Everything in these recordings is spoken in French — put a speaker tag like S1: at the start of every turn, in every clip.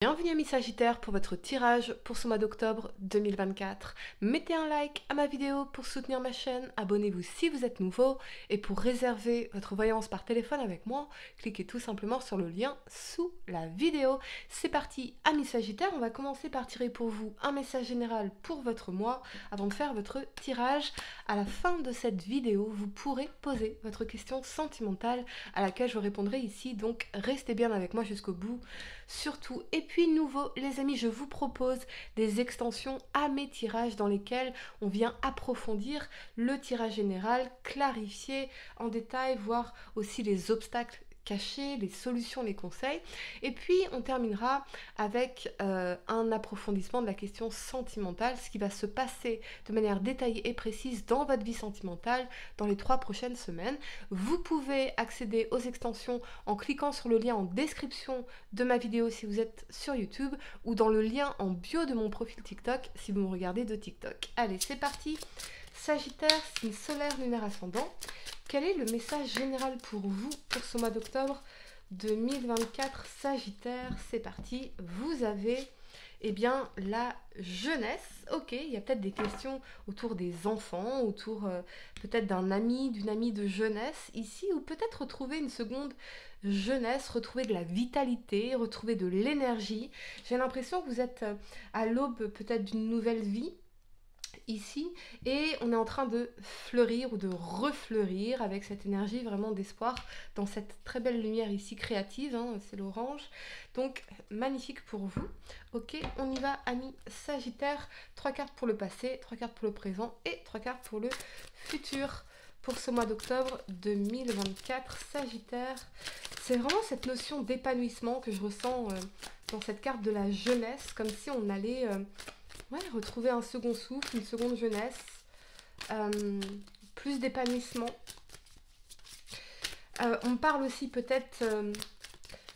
S1: Bienvenue amis Sagittaires pour votre tirage pour ce mois d'octobre 2024. Mettez un like à ma vidéo pour soutenir ma chaîne, abonnez-vous si vous êtes nouveau et pour réserver votre voyance par téléphone avec moi, cliquez tout simplement sur le lien sous la vidéo. C'est parti amis Sagittaires, on va commencer par tirer pour vous un message général pour votre mois avant de faire votre tirage. À la fin de cette vidéo, vous pourrez poser votre question sentimentale à laquelle je répondrai ici, donc restez bien avec moi jusqu'au bout. Surtout, et puis nouveau les amis, je vous propose des extensions à mes tirages dans lesquels on vient approfondir le tirage général, clarifier en détail, voir aussi les obstacles cachés, les solutions, les conseils. Et puis on terminera avec un approfondissement de la question sentimentale, ce qui va se passer de manière détaillée et précise dans votre vie sentimentale dans les 3 prochaines semaines. Vous pouvez accéder aux extensions en cliquant sur le lien en description de ma vidéo si vous êtes sur YouTube ou dans le lien en bio de mon profil TikTok si vous me regardez de TikTok. Allez, c'est parti. Sagittaire, signe solaire, lunaire ascendant. Quel est le message général pour vous pour ce mois d'octobre 2024 Sagittaire? C'est parti. Vous avez la jeunesse. Ok, il y a peut-être des questions autour des enfants, autour peut-être d'un ami, d'une amie de jeunesse ici, ou peut-être retrouver une seconde jeunesse, retrouver de la vitalité, retrouver de l'énergie. J'ai l'impression que vous êtes à l'aube peut-être d'une nouvelle vie ici et on est en train de fleurir ou de refleurir avec cette énergie vraiment d'espoir dans cette très belle lumière ici créative, hein, c'est l'orange, donc magnifique pour vous. Ok, on y va amis Sagittaire, 3 cartes pour le passé, 3 cartes pour le présent et 3 cartes pour le futur pour ce mois d'octobre 2024 Sagittaire. C'est vraiment cette notion d'épanouissement que je ressens dans cette carte de la jeunesse, comme si on allait retrouver un second souffle, une seconde jeunesse, plus d'épanouissement. On parle aussi peut-être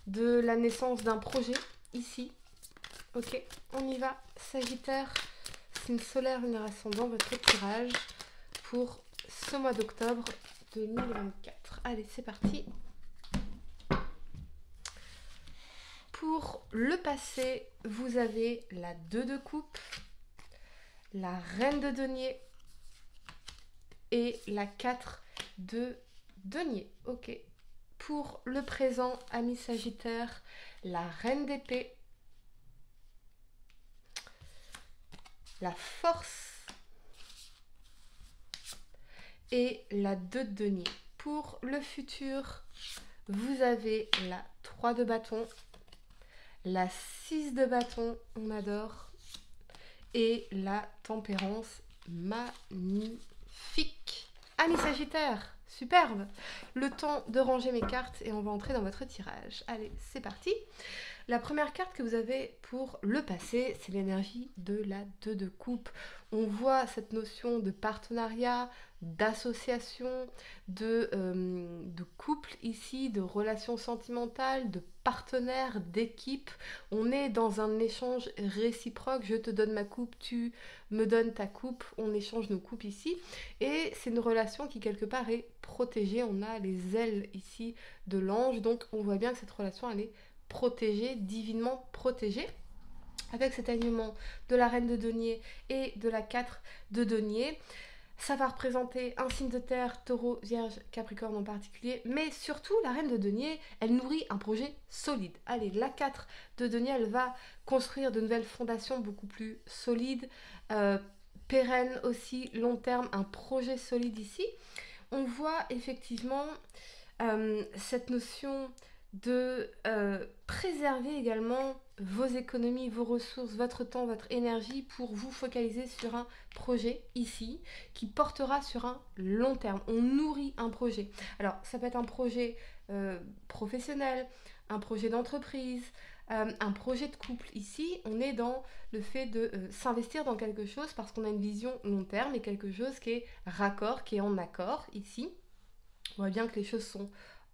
S1: de la naissance d'un projet ici. Ok, on y va. Sagittaire, signe solaire, lunaire ascendant, votre tirage pour ce mois d'octobre 2024. Allez, c'est parti. Pour le passé, vous avez la 2 de coupe, la reine de denier et la 4 de denier. Ok. Pour le présent, ami Sagittaire, la reine d'épée, la force et la 2 de denier. Pour le futur, vous avez la 3 de bâton, la 6 de bâton, on adore, et la tempérance, magnifique. Amis Sagittaire, superbe. Le temps de ranger mes cartes et on va entrer dans votre tirage. Allez, c'est parti. La première carte que vous avez pour le passé, c'est l'énergie de la 2 de coupe. On voit cette notion de partenariat, d'association, de couple ici, de relations sentimentales, de partenaires, d'équipe. On est dans un échange réciproque. Je te donne ma coupe, tu me donnes ta coupe. On échange nos coupes ici. Et c'est une relation qui quelque part est protégée. On a les ailes ici de l'ange. Donc on voit bien que cette relation, elle est protégée, divinement protégée, avec cet alignement de la reine de denier et de la 4 de denier. Ça va représenter un signe de terre, taureau, vierge, capricorne en particulier, mais surtout la reine de denier, elle nourrit un projet solide. Allez, la 4 de denier, elle va construire de nouvelles fondations beaucoup plus solides, pérennes aussi, long terme, un projet solide ici. On voit effectivement cette notion de préserver également vos économies, vos ressources, votre temps, votre énergie pour vous focaliser sur un projet ici qui portera sur un long terme. On nourrit un projet. Alors ça peut être un projet professionnel, un projet d'entreprise, un projet de couple. Ici, on est dans le fait de s'investir dans quelque chose parce qu'on a une vision long terme et quelque chose qui est raccord, qui est en accord ici. On voit bien que les choses sont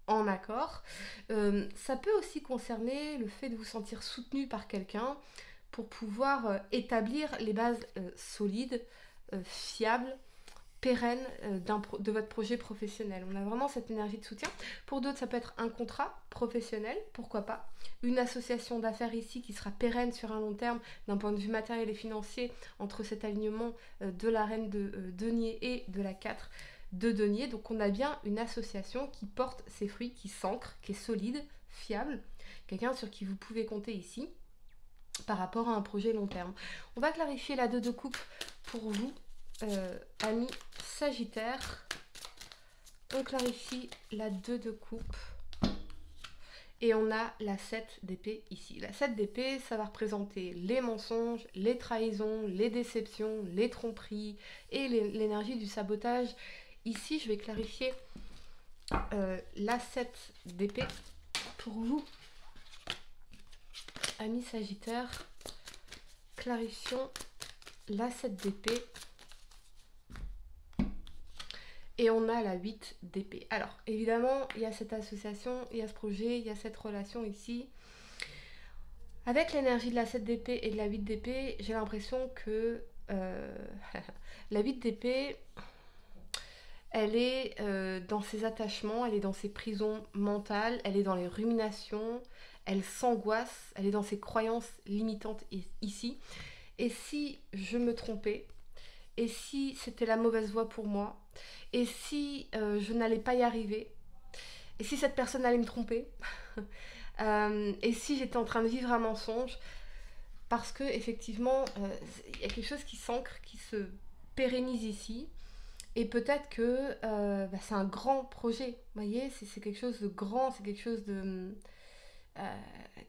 S1: en accord. Ça peut aussi concerner le fait de vous sentir soutenu par quelqu'un pour pouvoir établir les bases solides, fiables, pérenne de votre projet professionnel. On a vraiment cette énergie de soutien. Pour d'autres, ça peut être un contrat professionnel, pourquoi pas. Une association d'affaires ici qui sera pérenne sur un long terme d'un point de vue matériel et financier entre cet alignement de la reine de denier et de la 4 de denier. Donc on a bien une association qui porte ses fruits, qui s'ancre, qui est solide, fiable. Quelqu'un sur qui vous pouvez compter ici par rapport à un projet long terme. On va clarifier la 2 de coupe pour vous. Amis Sagittaire, on clarifie la 2 de coupe et on a la 7 d'épée ici. La 7 d'épée, ça va représenter les mensonges, les trahisons, les déceptions, les tromperies et l'énergie du sabotage. Ici, je vais clarifier la 7 d'épée pour vous, amis Sagittaire. Clarifions la 7 d'épée. Et on a la 8 d'épée. Alors, évidemment, il y a cette association, il y a ce projet, il y a cette relation ici. Avec l'énergie de la 7 d'épée et de la 8 d'épée, j'ai l'impression que la 8 d'épée, elle est dans ses attachements, elle est dans ses prisons mentales, elle est dans les ruminations, elle s'angoisse, elle est dans ses croyances limitantes ici. Et si je me trompais, et si c'était la mauvaise voie pour moi, et si je n'allais pas y arriver, et si cette personne allait me tromper, et si j'étais en train de vivre un mensonge, parce que effectivement, il y a quelque chose qui s'ancre, qui se pérennise ici, et peut-être que c'est un grand projet, vous voyez, c'est quelque chose de grand, c'est quelque chose de...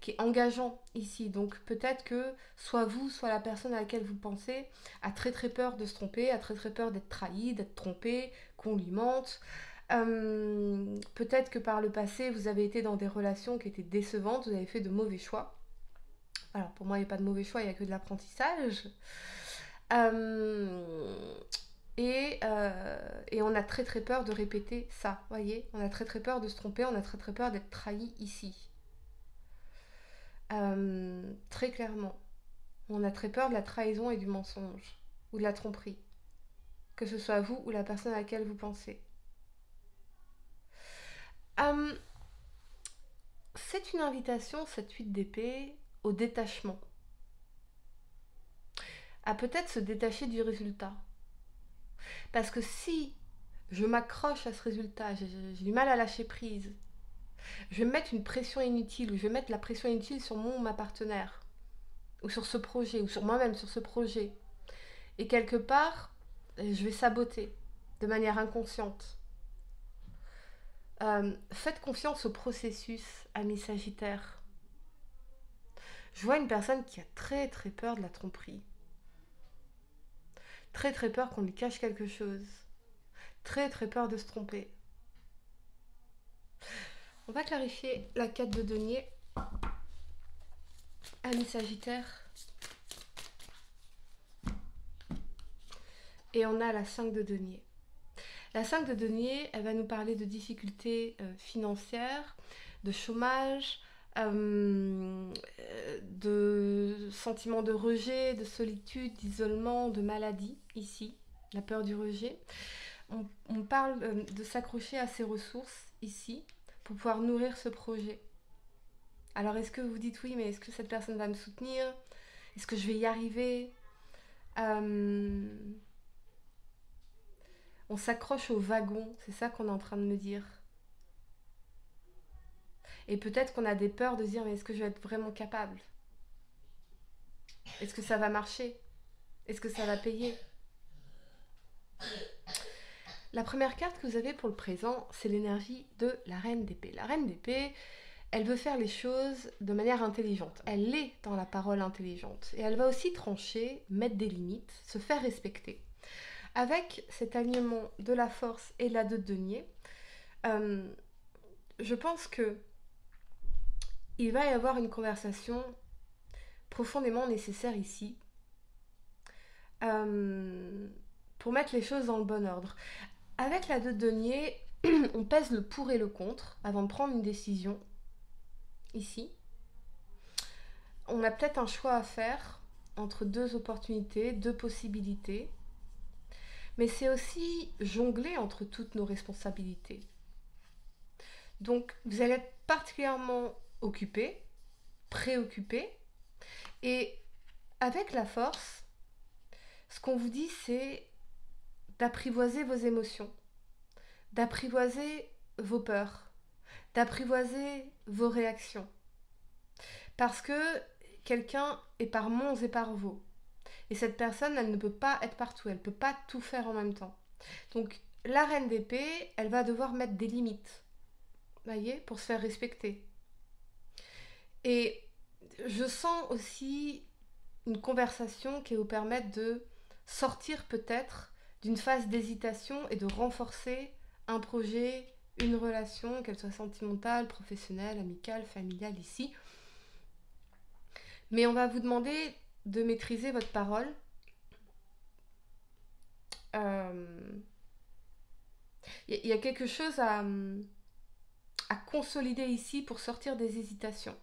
S1: qui est engageant ici. Donc peut-être que soit vous, soit la personne à laquelle vous pensez a très très peur de se tromper, a très très peur d'être trahi, d'être trompé, qu'on lui mente. Peut-être que par le passé, vous avez été dans des relations qui étaient décevantes, vous avez fait de mauvais choix. Alors pour moi, il n'y a pas de mauvais choix, il n'y a que de l'apprentissage. Et on a très très peur de répéter ça, voyez. On a très très peur de se tromper, on a très très peur d'être trahi ici. Très clairement, on a très peur de la trahison et du mensonge, ou de la tromperie, que ce soit vous ou la personne à laquelle vous pensez. C'est une invitation, cette 8 d'épée, au détachement, à peut-être se détacher du résultat. Parce que si je m'accroche à ce résultat, j'ai du mal à lâcher prise, je vais me mettre une pression inutile, ou je vais mettre la pression inutile sur mon ou ma partenaire, ou sur ce projet, ou sur moi-même, sur ce projet. Et quelque part, je vais saboter de manière inconsciente. Faites confiance au processus, amis Sagittaire. Je vois une personne qui a très très peur de la tromperie. Très très peur qu'on lui cache quelque chose. Très très peur de se tromper. On va clarifier la 4 de denier. Amis Sagittaire. Et on a la 5 de denier. La 5 de denier, elle va nous parler de difficultés financières, de chômage, de sentiments de rejet, de solitude, d'isolement, de maladie, ici, la peur du rejet. On parle de s'accrocher à ses ressources, ici, pour pouvoir nourrir ce projet. Alors est-ce que vous dites oui, mais est-ce que cette personne va me soutenir? Est-ce que je vais y arriver? On s'accroche au wagon, c'est ça qu'on est en train de me dire. Et peut-être qu'on a des peurs de se dire, mais est-ce que je vais être vraiment capable? Est-ce que ça va marcher? Est-ce que ça va payer? La première carte que vous avez pour le présent, c'est l'énergie de la reine d'épée. La reine d'épée, elle veut faire les choses de manière intelligente. Elle est dans la parole intelligente. Et elle va aussi trancher, mettre des limites, se faire respecter. Avec cet alignement de la force et de la 2 de denier, je pense que il va y avoir une conversation profondément nécessaire ici pour mettre les choses dans le bon ordre. Avec la 2 de denier, on pèse le pour et le contre avant de prendre une décision. Ici, on a peut-être un choix à faire entre deux opportunités, deux possibilités. mais c'est aussi jongler entre toutes nos responsabilités. Donc, vous allez être particulièrement occupé, préoccupé, et avec la force, ce qu'on vous dit, c'est d'apprivoiser vos émotions, d'apprivoiser vos peurs, d'apprivoiser vos réactions. Parce que quelqu'un est par mons et par vaux. Et cette personne, elle ne peut pas être partout, elle ne peut pas tout faire en même temps. Donc, la reine d'épée, elle va devoir mettre des limites, voyez, pour se faire respecter. Et je sens aussi une conversation qui va vous permettre de sortir peut-être d'une phase d'hésitation et de renforcer un projet, une relation, qu'elle soit sentimentale, professionnelle, amicale, familiale ici. Mais on va vous demander de maîtriser votre parole. Y a quelque chose à consolider ici pour sortir des hésitations.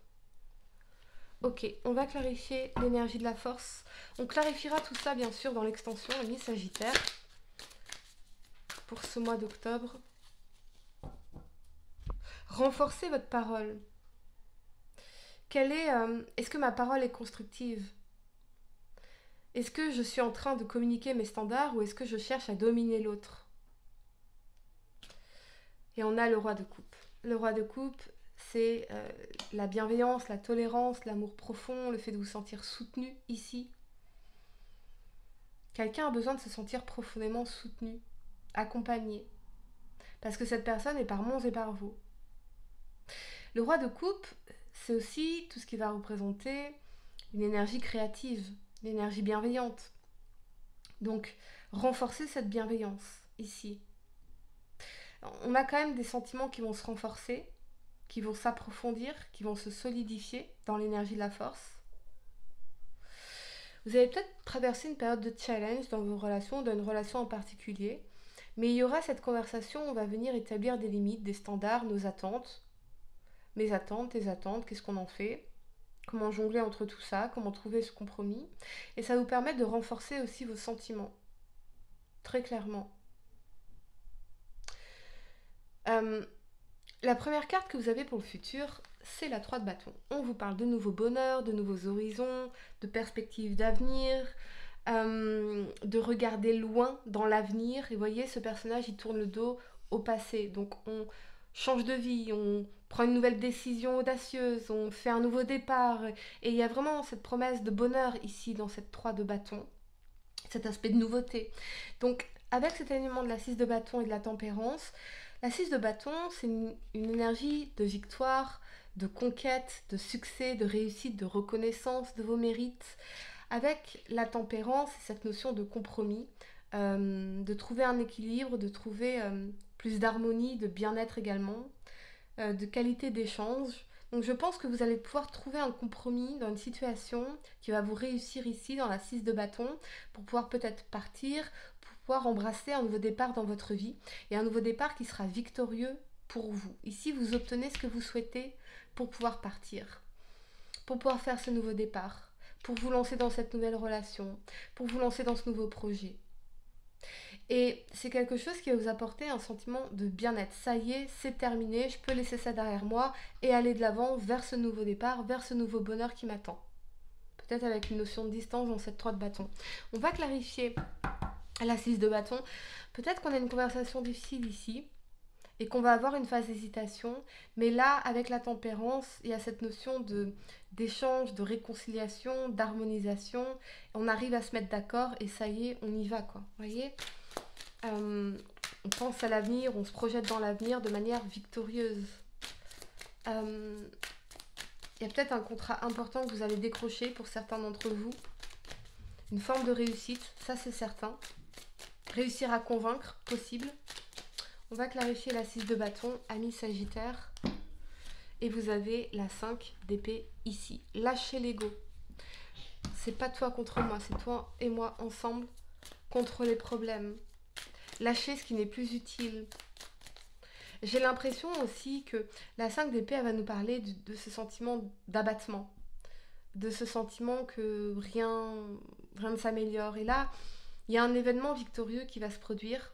S1: Ok, on va clarifier l'énergie de la force. On clarifiera tout ça bien sûr dans l'extension ami Sagittaire pour ce mois d'octobre. Renforcez votre parole. Est-ce que ma parole est constructive? Est-ce que je suis en train de communiquer mes standards ou est-ce que je cherche à dominer l'autre? Et on a le roi de coupe. Le roi de coupe, c'est la bienveillance, la tolérance, l'amour profond, le fait de vous sentir soutenu ici. Quelqu'un a besoin de se sentir profondément soutenu, accompagné. Parce que cette personne est par mons et par vaux. Le roi de coupe, c'est aussi tout ce qui va représenter une énergie créative, une énergie bienveillante. Donc, renforcer cette bienveillance ici. On a quand même des sentiments qui vont se renforcer, qui vont s'approfondir, qui vont se solidifier dans l'énergie de la force. Vous allez peut-être traverser une période de challenge dans vos relations, dans une relation en particulier, mais il y aura cette conversation où on va venir établir des limites, des standards, nos attentes. Mes attentes, tes attentes, qu'est-ce qu'on en fait? Comment jongler entre tout ça? Comment trouver ce compromis? Et ça vous permet de renforcer aussi vos sentiments. Très clairement. La première carte que vous avez pour le futur, c'est la 3 de bâton. On vous parle de nouveaux bonheurs, de nouveaux horizons, de perspectives d'avenir, de regarder loin dans l'avenir. Et vous voyez, ce personnage, il tourne le dos au passé. Donc on change de vie, on prend une nouvelle décision audacieuse, on fait un nouveau départ. Et il y a vraiment cette promesse de bonheur ici dans cette 3 de bâton, cet aspect de nouveauté. Donc avec cet alignement de la 6 de bâton et de la tempérance, la 6 de bâton, c'est une énergie de victoire, de conquête, de succès, de réussite, de reconnaissance de vos mérites. Avec la tempérance, cette notion de compromis, de trouver un équilibre, de trouver plus d'harmonie, de bien-être également, de qualité d'échange. Donc je pense que vous allez pouvoir trouver un compromis dans une situation qui va vous réussir ici dans la 6 de bâton pour pouvoir peut-être partir, pour pouvoir embrasser un nouveau départ dans votre vie et un nouveau départ qui sera victorieux pour vous. Ici, vous obtenez ce que vous souhaitez pour pouvoir partir, pour pouvoir faire ce nouveau départ, pour vous lancer dans cette nouvelle relation, pour vous lancer dans ce nouveau projet. Et c'est quelque chose qui va vous apporter un sentiment de bien-être. Ça y est, c'est terminé, je peux laisser ça derrière moi et aller de l'avant vers ce nouveau départ, vers ce nouveau bonheur qui m'attend. Peut-être avec une notion de distance dans cette 3 de bâton. On va clarifier la 6 de bâton. Peut-être qu'on a une conversation difficile ici et qu'on va avoir une phase d'hésitation. Mais là, avec la tempérance, il y a cette notion d'échange, de réconciliation, d'harmonisation. On arrive à se mettre d'accord et ça y est, on y va, quoi. Vous voyez ? On pense à l'avenir, on se projette dans l'avenir de manière victorieuse. Il y a peut-être un contrat important que vous allez décrocher pour certains d'entre vous. Une forme de réussite, ça c'est certain. Réussir à convaincre, possible. On va clarifier la 6 de bâton, ami Sagittaire. Et vous avez la 5 d'épée ici. Lâchez l'ego. C'est pas toi contre moi, c'est toi et moi ensemble contre les problèmes. Lâcher ce qui n'est plus utile. J'ai l'impression aussi que la 5 d'épée, elle va nous parler de ce sentiment d'abattement, de ce sentiment que rien ne s'améliore. Et là, Il y a un événement victorieux qui va se produire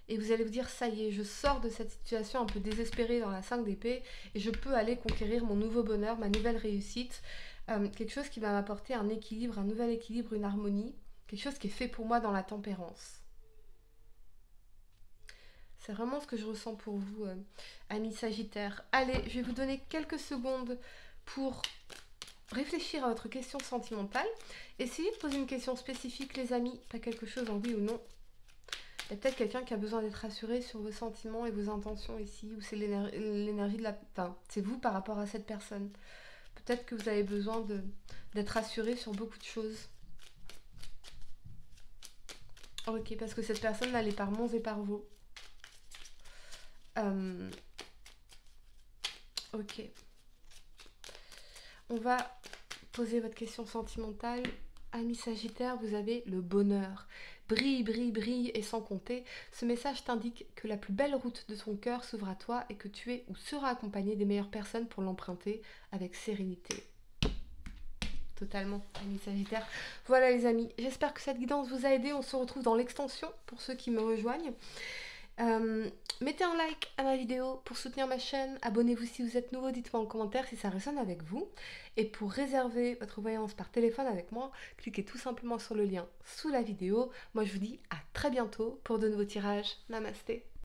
S1: et vous allez vous dire, ça y est, je sors de cette situation un peu désespérée dans la 5 d'épée et je peux aller conquérir mon nouveau bonheur, ma nouvelle réussite. Quelque chose qui va m'apporter un équilibre, un nouvel équilibre, une harmonie. Quelque chose qui est fait pour moi dans la tempérance. C'est vraiment ce que je ressens pour vous, amis Sagittaire. Allez, je vais vous donner quelques secondes pour réfléchir à votre question sentimentale. Essayez de poser une question spécifique, les amis, pas quelque chose en oui ou non. Il y a peut-être quelqu'un qui a besoin d'être rassuré sur vos sentiments et vos intentions ici, ou c'est l'énergie de la... Enfin, c'est vous par rapport à cette personne. Peut-être que vous avez besoin d'être rassuré sur beaucoup de choses. Ok, parce que cette personne, elle est par Mons et par Vaux. Ok. On va poser votre question sentimentale. Ami Sagittaire, vous avez le bonheur. Brille, brille, brille et sans compter. Ce message t'indique que la plus belle route de ton cœur s'ouvre à toi et que tu es ou seras accompagné des meilleures personnes pour l'emprunter avec sérénité. Totalement, ami Sagittaire. Voilà les amis, j'espère que cette guidance vous a aidé. On se retrouve dans l'extension pour ceux qui me rejoignent. Mettez un like à ma vidéo pour soutenir ma chaîne, abonnez-vous si vous êtes nouveau, dites-moi en commentaire si ça résonne avec vous. Et pour réserver votre voyance par téléphone avec moi, cliquez tout simplement sur le lien sous la vidéo. Moi je vous dis à très bientôt pour de nouveaux tirages. Namasté.